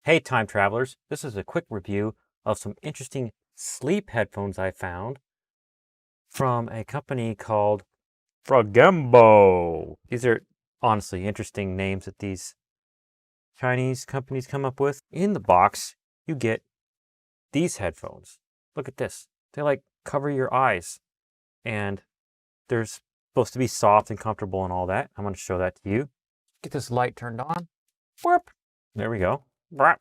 Hey time travelers, this is a quick review of some interesting sleep headphones I found from a company called Gimbal. These are honestly interesting names that these Chinese companies come up with. In the box, you get these headphones. Look at this. They like cover your eyes and they're supposed to be soft and comfortable and all that. I'm going to show that to you. Get this light turned on. Whoop. There we go. Brap.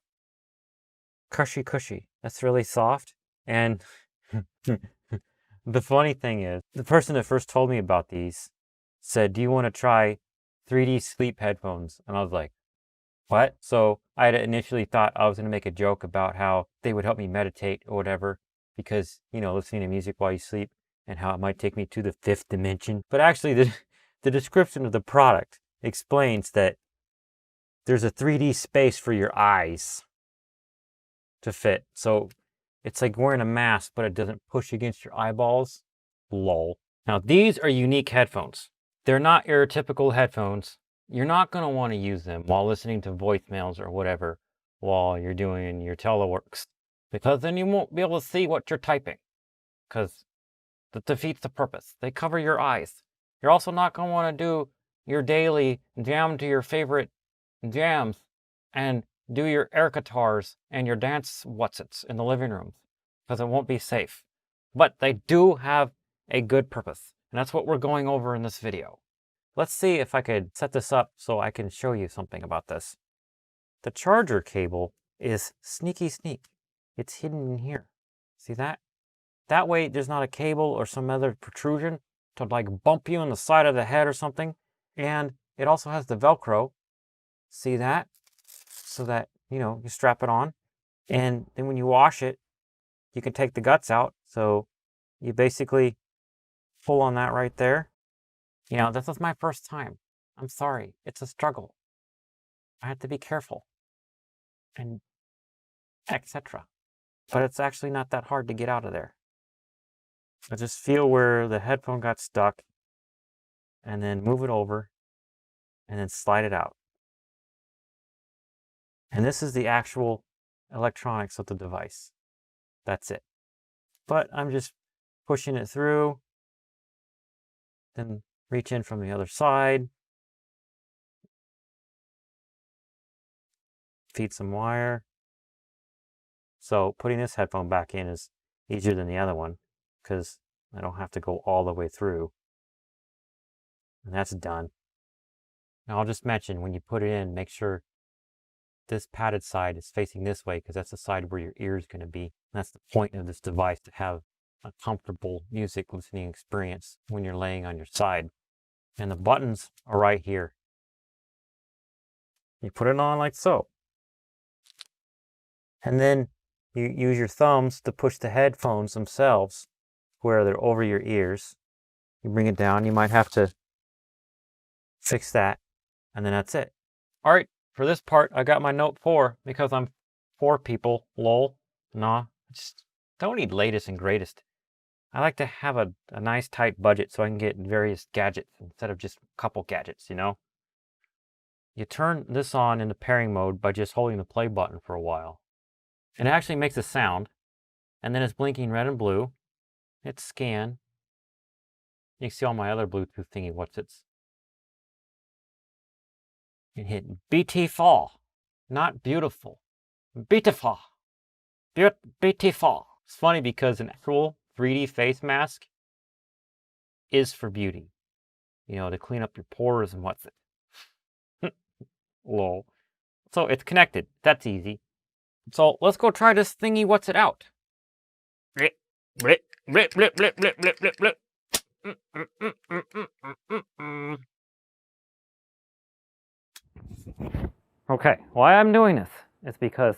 Cushy. That's really soft. And the funny thing is, the person that first told me about these said, do you want to try 3D sleep headphones? And I was like, what? So I had initially thought I was going to make a joke about how they would help me meditate or whatever, because, you know, listening to music while you sleep and how it might take me to the fifth dimension. But actually, the description of the product explains that there's a 3D space for your eyes to fit. So it's like wearing a mask, but it doesn't push against your eyeballs. Lol. Now, these are unique headphones. They're not your typical headphones. You're not going to want to use them while listening to voicemails or whatever while you're doing your teleworks, because then you won't be able to see what you're typing, because that defeats the purpose. They cover your eyes. You're also not going to want to do your daily jam to your favorite jams and do your air guitars and your dance whatsits in the living room, because it won't be safe. But they do have a good purpose, and that's what we're going over in this video. Let's see if I could set this up so I can show you something about this. The charger cable is sneaky. It's hidden in here. See that? That way there's not a cable or some other protrusion to like bump you in the side of the head or something. And it also has the Velcro. See that? So that, you know, you strap it on. And then when you wash it, you can take the guts out. So you basically pull on that right there. You know, this is my first time. I'm sorry. It's a struggle. I have to be careful. And etc. But it's actually not that hard to get out of there. I just feel where the headphone got stuck and then move it over and then slide it out. And this is the actual electronics of the device. That's it. But I'm just pushing it through, then reach in from the other side, feed some wire. So putting this headphone back in is easier than the other one because I don't have to go all the way through. And that's done. Now I'll just mention, when you put it in, make sure this padded side is facing this way, because that's the side where your ear is going to be. And that's the point of this device, to have a comfortable music listening experience when you're laying on your side. And the buttons are right here. You put it on like so. And then you use your thumbs to push the headphones themselves where they're over your ears. You bring it down. You might have to fix that. And then that's it. All right. For this part, I got my Note 4 because I'm 4 people. Lol. Nah. Just don't need latest and greatest. I like to have a nice tight budget so I can get various gadgets instead of just a couple gadgets, you know? You turn this on into pairing mode by just holding the play button for a while. And it actually makes a sound. And then it's blinking red and blue. Hit scan. You can see all my other Bluetooth thingy whatsits. You hit beautiful, not beautiful. Beautiful. Beautiful. It's funny because an actual 3D face mask is for beauty. You know, to clean up your pores and what's it. Lol. So it's connected. That's easy. So let's go try this thingy what's it out. Okay, why I'm doing this is because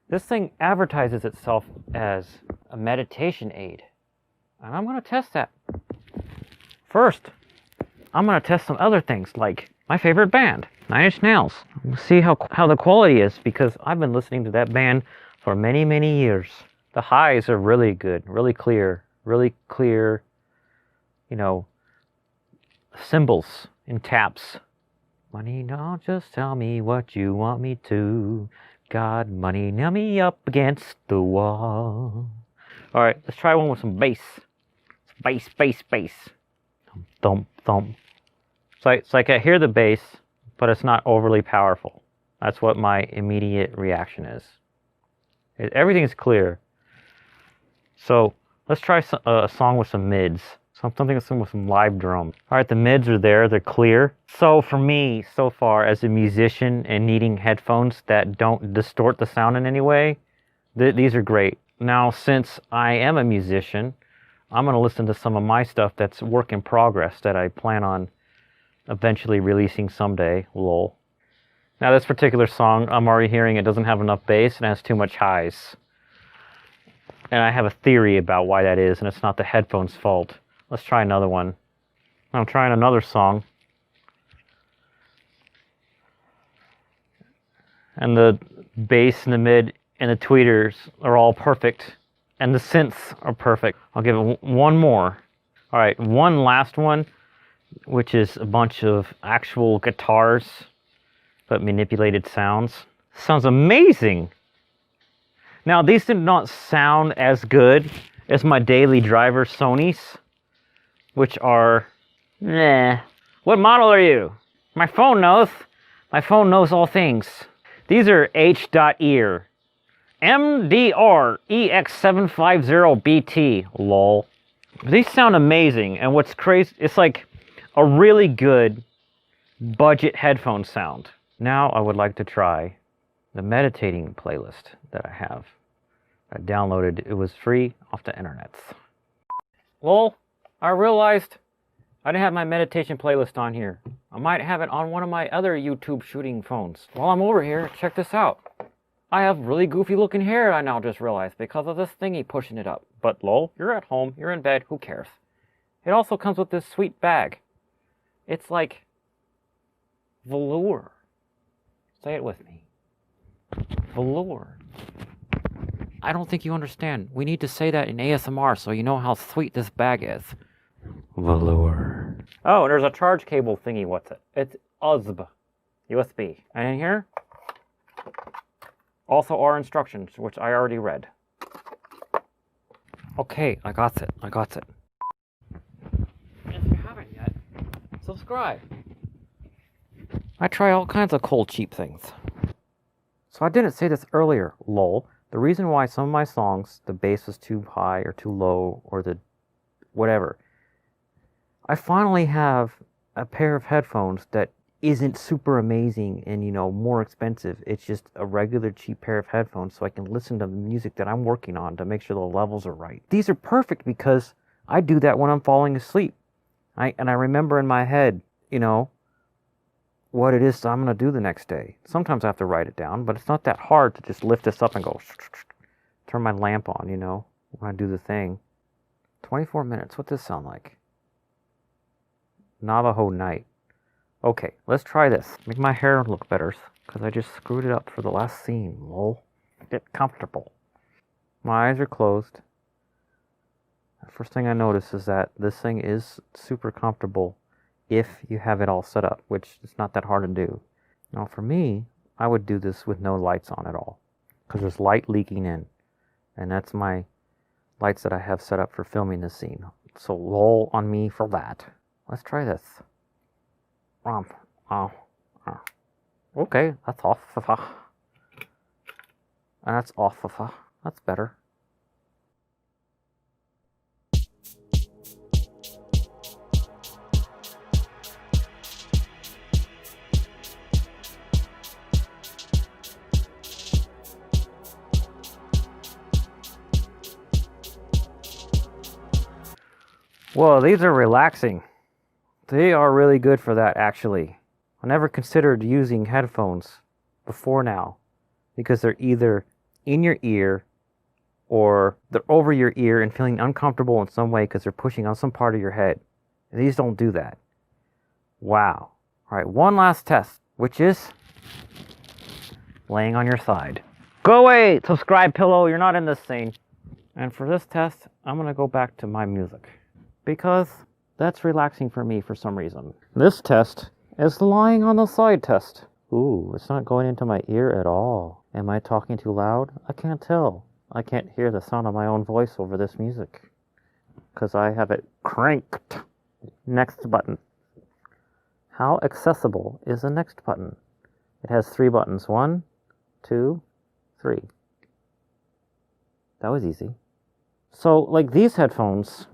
this thing advertises itself as a meditation aid. And I'm going to test that. First, I'm going to test some other things, like my favorite band, 9 Inch Nails. We'll see how the quality is, because I've been listening to that band for many, many years. The highs are really good, really clear, you know, cymbals in taps. Money, don't just tell me what you want me to. Got money, nail me up against the wall. All right, let's try one with some bass. Bass, bass, bass. Thump, thump. It's like I hear the bass, but it's not overly powerful. That's what my immediate reaction is. Everything is clear. So let's try a song with some mids. Something with some live drums. All right, the mids are there. They're clear. So for me, so far, as a musician and needing headphones that don't distort the sound in any way, these are great. Now, since I am a musician, I'm going to listen to some of my stuff that's work in progress that I plan on eventually releasing someday. Lol. Now, this particular song, I'm already hearing it doesn't have enough bass and has too much highs. And I have a theory about why that is, and it's not the headphones' fault. Let's try another one. I'm trying another song. And the bass and the mid and the tweeters are all perfect. And the synths are perfect. I'll give it one more. All right, one last one, which is a bunch of actual guitars, but manipulated sounds. Sounds amazing. Now, these did not sound as good as my daily driver Sony's, which are, What model are you? My phone knows. My phone knows all things. These are H.ear. MDR EX750BT. Lol. These sound amazing, and what's crazy, it's like a really good budget headphone sound. Now I would like to try the meditating playlist that I have. I downloaded, it was free off the internet. Lol, I realized I didn't have my meditation playlist on here. I might have it on one of my other YouTube shooting phones. While I'm over here, check this out. I have really goofy looking hair, I now just realized, because of this thingy pushing it up. But lol, you're at home, you're in bed, who cares? It also comes with this sweet bag. It's like velour. Say it with me. Velour. I don't think you understand. We need to say that in ASMR so you know how sweet this bag is. Velour. Oh, and there's a charge cable thingy. What's it? It's USB. And in here, also are instructions, which I already read. Okay, I got it. I got it. If you haven't yet, subscribe. I try all kinds of cool, cheap things. So I didn't say this earlier, lol. The reason why some of my songs, the bass is too high or too low or the whatever, I finally have a pair of headphones that isn't super amazing and, more expensive. It's just a regular cheap pair of headphones so I can listen to the music that I'm working on to make sure the levels are right. These are perfect because I do that when I'm falling asleep. I remember in my head, what it is I'm going to do the next day. Sometimes I have to write it down, but it's not that hard to just lift this up and go, turn my lamp on, when I do the thing. 24 minutes, what does this sound like? Navajo Night. Okay, let's try this. Make my hair look better, because I just screwed it up for the last scene, lol. Get comfortable. My eyes are closed. The first thing I notice is that this thing is super comfortable if you have it all set up, which is not that hard to do. Now for me, I would do this with no lights on at all, because there's light leaking in, and that's my lights that I have set up for filming this scene. So lol on me for that. Let's try this. Okay, that's off. That's off. That's better. Whoa, these are relaxing. They are really good for that, actually. I never considered using headphones before now because they're either in your ear or they're over your ear and feeling uncomfortable in some way because they're pushing on some part of your head. These don't do that. Wow. All right, one last test, which is laying on your side. Go away, subscribe pillow, you're not in this scene. And for this test, I'm going to go back to my music, because that's relaxing for me for some reason. This test is the lying on the side test. Ooh, it's not going into my ear at all. Am I talking too loud? I can't tell. I can't hear the sound of my own voice over this music because I have it cranked. Next button. How accessible is the next button? It has 3 buttons. 1, 2, 3. That was easy. So, like these headphones,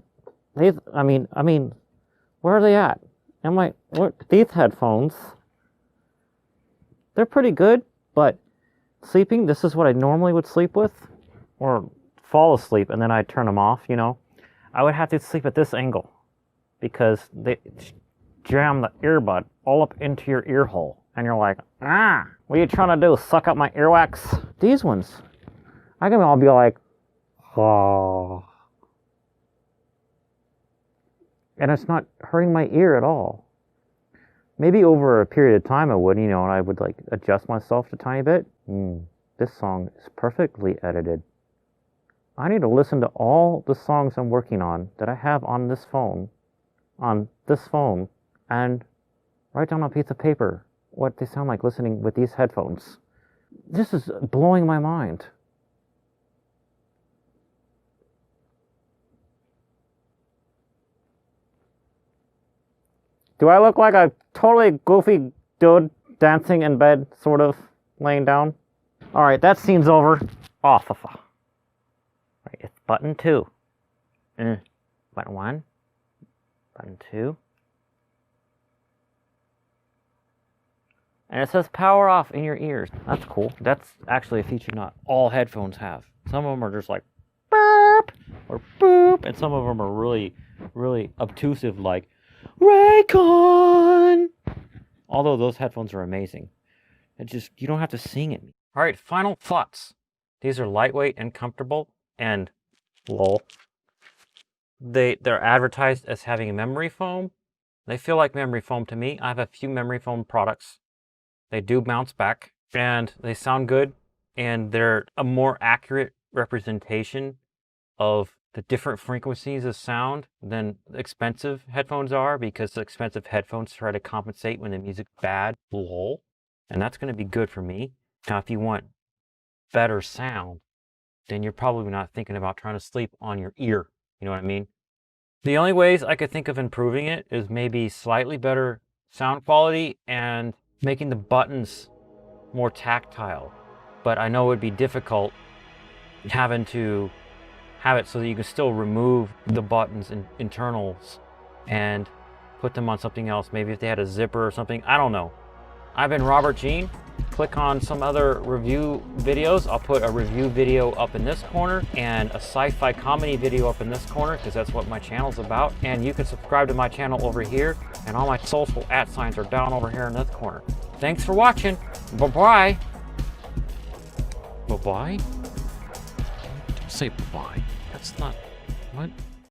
I mean, where are they at? These headphones, they're pretty good, but sleeping, this is what I normally would sleep with, or fall asleep, and then I'd turn them off, you know. I would have to sleep at this angle, because they jam the earbud all up into your ear hole, and you're like, what are you trying to do, suck up my earwax? These ones, I can all be like, oh. And it's not hurting my ear at all. Maybe over a period of time I would, you know, and I would like adjust myself a tiny bit. This song is perfectly edited. I need to listen to all the songs I'm working on that I have on this phone, and write down on a piece of paper what they sound like listening with these headphones. This is blowing my mind. Do I look like a totally goofy dude dancing in bed, sort of laying down? Alright, that scene's over. Off. Right, it's button 2. Button 1. Button 2. And it says power off in your ears. That's cool. That's actually a feature not all headphones have. Some of them are just like burp or boop, and some of them are really, really obtrusive, like Raycon. Although those headphones are amazing. It just, you don't have to sing it. Alright, final thoughts. These are lightweight and comfortable, and lol. They're advertised as having a memory foam. They feel like memory foam to me. I have a few memory foam products. They do bounce back, and they sound good, and they're a more accurate representation of the different frequencies of sound than expensive headphones are, because the expensive headphones try to compensate when the music's bad, lol. And that's going to be good for me. Now, if you want better sound, then you're probably not thinking about trying to sleep on your ear. You know what I mean? The only ways I could think of improving it is maybe slightly better sound quality and making the buttons more tactile. But I know it would be difficult having to have it so that you can still remove the buttons and internals and put them on something else. Maybe if they had a zipper or something. I don't know. I've been Robert Gene. Click on some other review videos. I'll put a review video up in this corner and a sci-fi comedy video up in this corner, because that's what my channel's about. And you can subscribe to my channel over here, and all my social @ are down over here in this corner. Thanks for watching. Bye-bye. Bye-bye? Don't say bye-bye. That's not... What?